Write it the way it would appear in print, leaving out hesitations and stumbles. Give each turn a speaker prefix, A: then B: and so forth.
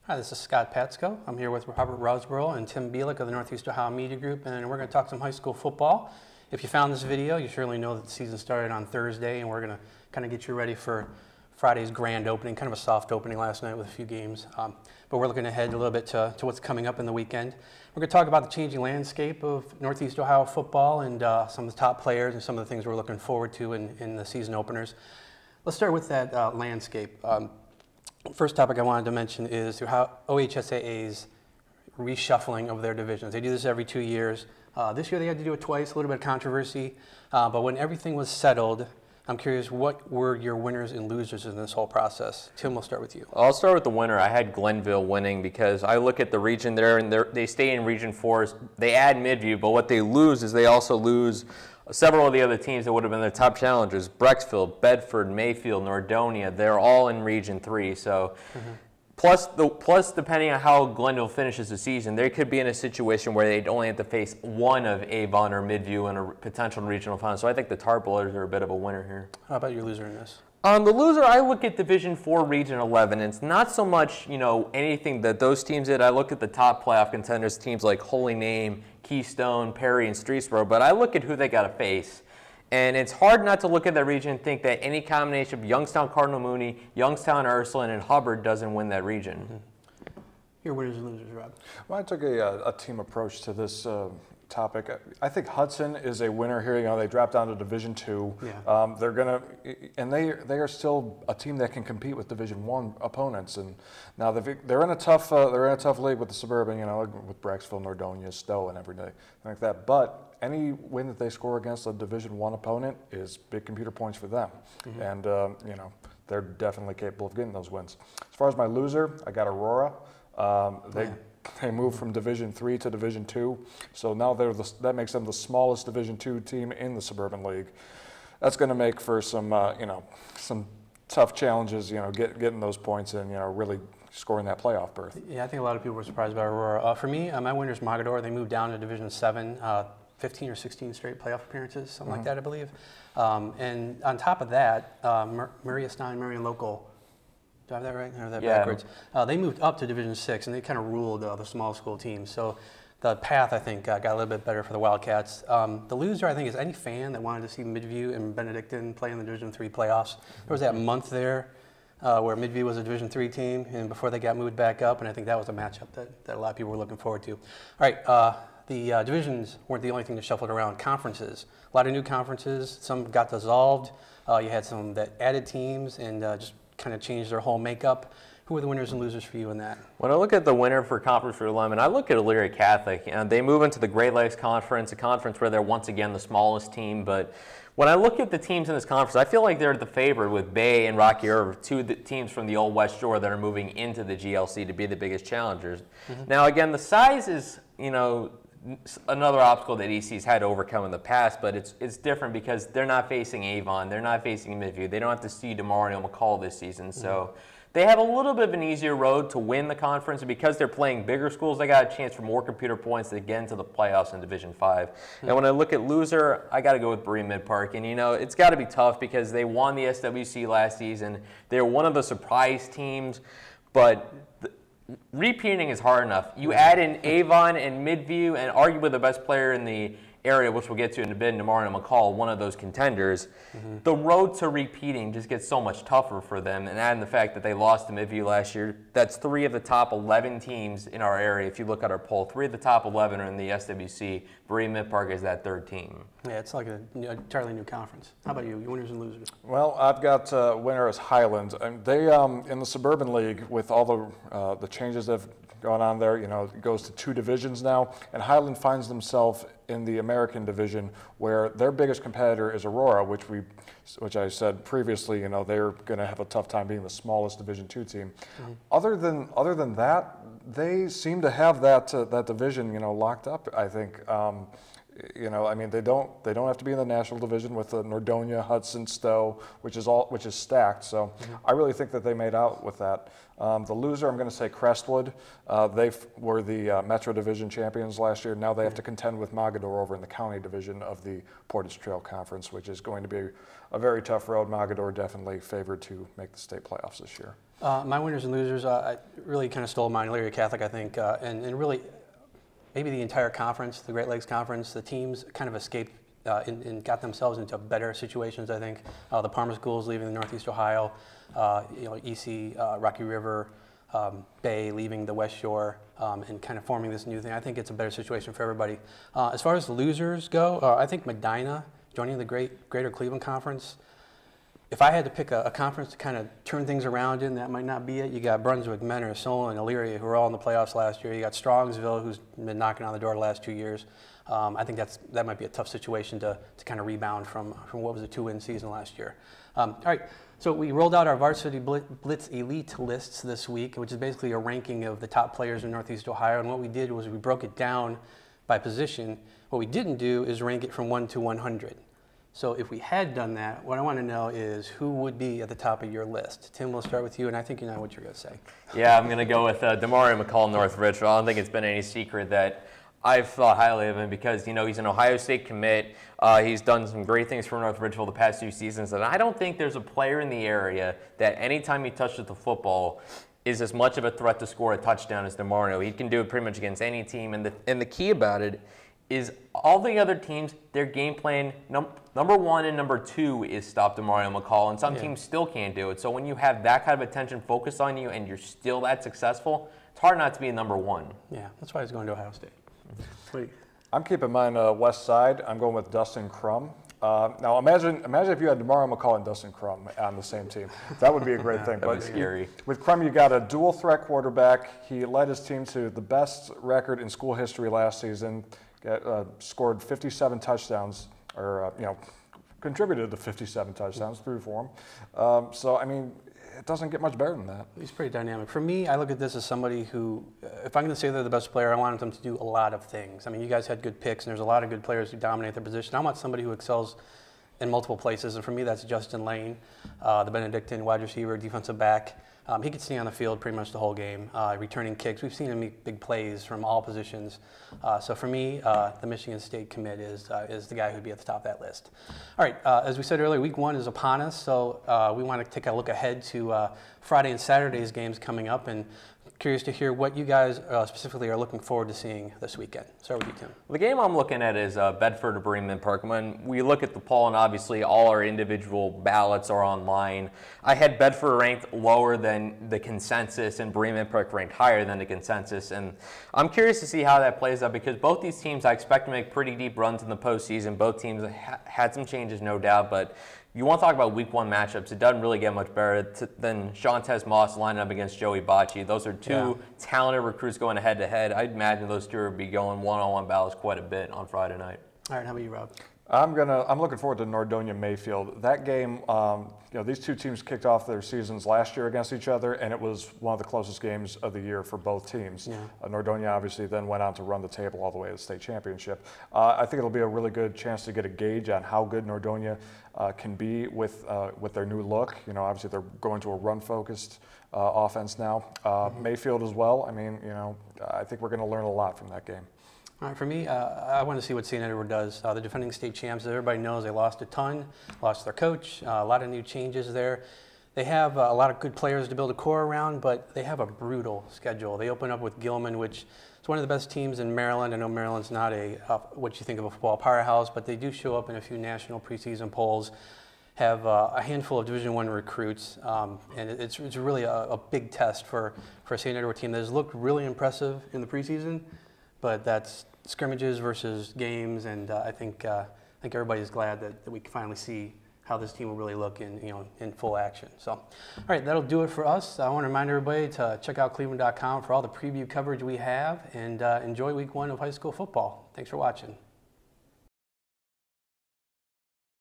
A: Hi, this is Scott Patsko. I'm here with Robert Rozboril and Tim Bielik of the Northeast Ohio Media Group, and we're going to talk some high school football. If you found this video, you certainly know that the season started on Thursday, and we're going to kind of get you ready for Friday's grand opening, kind of a soft opening last night with a few games. But we're looking ahead a little bit to what's coming up in the weekend. We're going to talk about the changing landscape of Northeast Ohio football and some of the top players and some of the things we're looking forward to in the season openers. Let's start with that landscape. First topic I wanted to mention is how OHSAA's reshuffling of their divisions. They do this every 2 years. This year they had to do it twice, a little bit of controversy. But when everything was settled, I'm curious, what were your winners and losers in this whole process? Tim, we'll start with you.
B: I'll start with the winner. I had Glenville winning because I look at the region there, and they stay in Region 4. They add Midview, but what they lose is they also lose several of the other teams that would have been their top challengers. Brecksville, Bedford, Mayfield, Nordonia, they're all in Region 3. So, plus depending on how Glenville finishes the season, they could be in a situation where they'd only have to face one of Avon or Midview in a potential regional final. So I think the Tar Bowlers are a bit of a winner here.
A: How about your loser in this?
B: The loser, I look at Division 4, Region 11. And it's not so much, anything that those teams did. I look at the top playoff contenders, teams like Holy Name, Keystone, Perry, and Streetsboro. But I look at who they got to face. And it's hard not to look at that region and think that any combination of Youngstown, Cardinal Mooney, Youngstown, Ursuline, and Hubbard doesn't win that region.
A: Your winners and losers, Rob.
C: Well, I took a team approach to this topic. I think Hudson is a winner here. They dropped down to Division 2.
A: Yeah.
C: They're gonna, and they are still a team that can compete with Division 1 opponents. And now they're in a tough league with the Suburban. With Brecksville, Nordonia, Stowe, and everything like that. But any win that they score against a Division 1 opponent is big computer points for them. And they're definitely capable of getting those wins. As far as my loser, I got Aurora. They moved from Division 3 to Division 2, so now that makes them the smallest Division 2 team in the Suburban League. That's going to make for some some tough challenges, getting those points and really scoring that playoff berth.
A: Yeah, I think a lot of people were surprised about Aurora. For me, my winner's Mogadore. They moved down to Division 7, 15 or 16 straight playoff appearances, something like that, I believe. And on top of that, Maria Stein, Marion Local. Do I have that right? Or that backwards? They moved up to Division 6, and they kind of ruled the small school teams. So the path, I think, got a little bit better for the Wildcats. The loser, I think, is any fan that wanted to see Midview and Benedictine play in the Division 3 playoffs. There was that month there where Midview was a Division 3 team, and before they got moved back up, and I think that was a matchup that a lot of people were looking forward to. All right, the divisions weren't the only thing that shuffled around. Conferences, a lot of new conferences. Some got dissolved. You had some that added teams and just kind of changed their whole makeup. Who are the winners and losers for you in that?
B: When I look at the winner for Conference for Lemon, I look at Elyria Catholic. They move into the Great Lakes Conference, a conference where they're once again the smallest team. But when I look at the teams in this conference, I feel like they're the favorite with Bay and Rocky River, two teams from the Old West Shore that are moving into the GLC to be the biggest challengers. Now, again, the size is, another obstacle that EC's had to overcome in the past, but it's different because they're not facing Avon, they're not facing Midview, they don't have to see DeMario McCall this season, so they have a little bit of an easier road to win the conference, and because they're playing bigger schools, they got a chance for more computer points to get into the playoffs in Division 5. And when I look at loser, I got to go with Berea Mid-Park, and it's got to be tough because they won the SWC last season. They're one of the surprise teams, but repeating is hard enough. You add in Avon and Midview and arguably the best player in the area, which we'll get to in a bit, DeMario McCall, one of those contenders. The road to repeating just gets so much tougher for them, and adding the fact that they lost to Midview last year, that's 3 of the top 11 teams in our area. If you look at our poll, 3 of the top 11 are in the SWC. Berea Mid-Park is that 3rd team.
A: Yeah, it's like an entirely new conference. How about you, your winners and losers?
C: Well, I've got winner as Highland. They in the Suburban League, with all the changes that have gone on there, it goes to 2 divisions now, and Highland finds themselves in the American division, where their biggest competitor is Aurora, which I said previously, they're going to have a tough time being the smallest Division 2 team. Other than that, they seem to have that division, locked up. I think You know, I mean, they don't have to be in the national division with Nordonia, Hudson, Stowe, which is stacked. So I really think that they made out with that. The loser, I'm going to say Crestwood. They were the Metro Division champions last year. Now they have to contend with Mogadore over in the county division of the Portage Trail Conference, which is going to be a very tough road. Mogadore definitely favored to make the state playoffs this year.
A: My winners and losers, I really kind of stole mine. Elyria Catholic, I think, and really maybe the entire conference, the Great Lakes Conference, the teams kind of escaped and got themselves into better situations, I think. The Parma schools leaving Northeast Ohio, EC, Rocky River, Bay leaving the West Shore, and kind of forming this new thing. I think it's a better situation for everybody. As far as the losers go, I think Medina joining the Greater Cleveland Conference. If I had to pick a conference to kind of turn things around in, that might not be it. You got Brunswick, Mentor, Solon, Elyria, who were all in the playoffs last year. You got Strongsville, who's been knocking on the door the last 2 years. I think that might be a tough situation to kind of rebound from what was a 2-win season last year. All right, so we rolled out our Varsity Blitz Elite lists this week, which is basically a ranking of the top players in Northeast Ohio. And what we did was we broke it down by position. What we didn't do is rank it from 1 to 100. So if we had done that, what I want to know is who would be at the top of your list. Tim, we'll start with you, and I think you know what you're going to say.
B: Yeah, I'm going to go with Demario McCall, North-Ridgeville. I don't think it's been any secret that I've thought highly of him because, he's an Ohio State commit. He's done some great things for North-Ridgeville the past 2 seasons, and I don't think there's a player in the area that anytime he touches the football is as much of a threat to score a touchdown as Demario. He can do it pretty much against any team, and the key about it is all the other teams, their game plan, number 1 and number 2 is stop Demario McCall, and some teams still can't do it. So when you have that kind of attention focused on you and you're still that successful, it's hard not to be number 1.
A: Yeah, that's why he's going to Ohio State. Sweet.
C: I'm keeping mine West Side. I'm going with Dustin Crum. Now imagine if you had Demario McCall and Dustin Crum on the same team. That would be a great thing.
B: That would be scary.
C: With Crum, you got a dual threat quarterback. He led his team to the best record in school history last season. Scored 57 touchdowns, or contributed to 57 touchdowns through for him. So I mean, it doesn't get much better than that.
A: He's pretty dynamic. For me, I look at this as somebody who, if I'm going to say they're the best player, I want them to do a lot of things. I mean, you guys had good picks, and there's a lot of good players who dominate their position. I want somebody who excels in multiple places, and for me, that's Justin Lane, the Benedictine wide receiver, defensive back. He could stay on the field pretty much the whole game, returning kicks. We've seen him make big plays from all positions. So for me, the Michigan State commit is the guy who'd be at the top of that list. All right, as we said earlier, week 1 is upon us, so we want to take a look ahead to Friday and Saturday's games coming up, and curious to hear what you guys specifically are looking forward to seeing this weekend. Start with you, Tim.
B: The game I'm looking at is Bedford to Bremen Park. When we look at the poll, and obviously all our individual ballots are online, I had Bedford ranked lower than the consensus and Bremen Park ranked higher than the consensus. And I'm curious to see how that plays out because both these teams I expect to make pretty deep runs in the postseason. Both teams had some changes, no doubt, but you want to talk about week 1 matchups, it doesn't really get much better than Shantez Moss lining up against Joey Bocci. Those are 2 talented recruits going head-to-head. I'd imagine those 2 would be going one-on-one battles quite a bit on Friday night.
A: All right, how about you, Rob?
C: I'm looking forward to Nordonia Mayfield. That game, these 2 teams kicked off their seasons last year against each other, and it was one of the closest games of the year for both teams. Yeah. Nordonia obviously then went on to run the table all the way to the state championship. I think it'll be a really good chance to get a gauge on how good Nordonia can be with their new look. Obviously they're going to a run-focused offense now. Mayfield as well. I mean, I think we're going to learn a lot from that game.
A: All right, for me, I want to see what St. Edward does. The defending state champs, as everybody knows, they lost a ton, lost their coach, a lot of new changes there. They have a lot of good players to build a core around, but they have a brutal schedule. They open up with Gilman, which is one of the best teams in Maryland. I know Maryland's not what you think of a football powerhouse, but they do show up in a few national preseason polls, have a handful of Division I recruits, and it's really a big test for a St. Edward team that has looked really impressive in the preseason. But that's scrimmages versus games, and I think everybody's glad that we can finally see how this team will really look in full action. So, all right, that'll do it for us. I want to remind everybody to check out cleveland.com for all the preview coverage we have, and enjoy week 1 of high school football. Thanks for watching.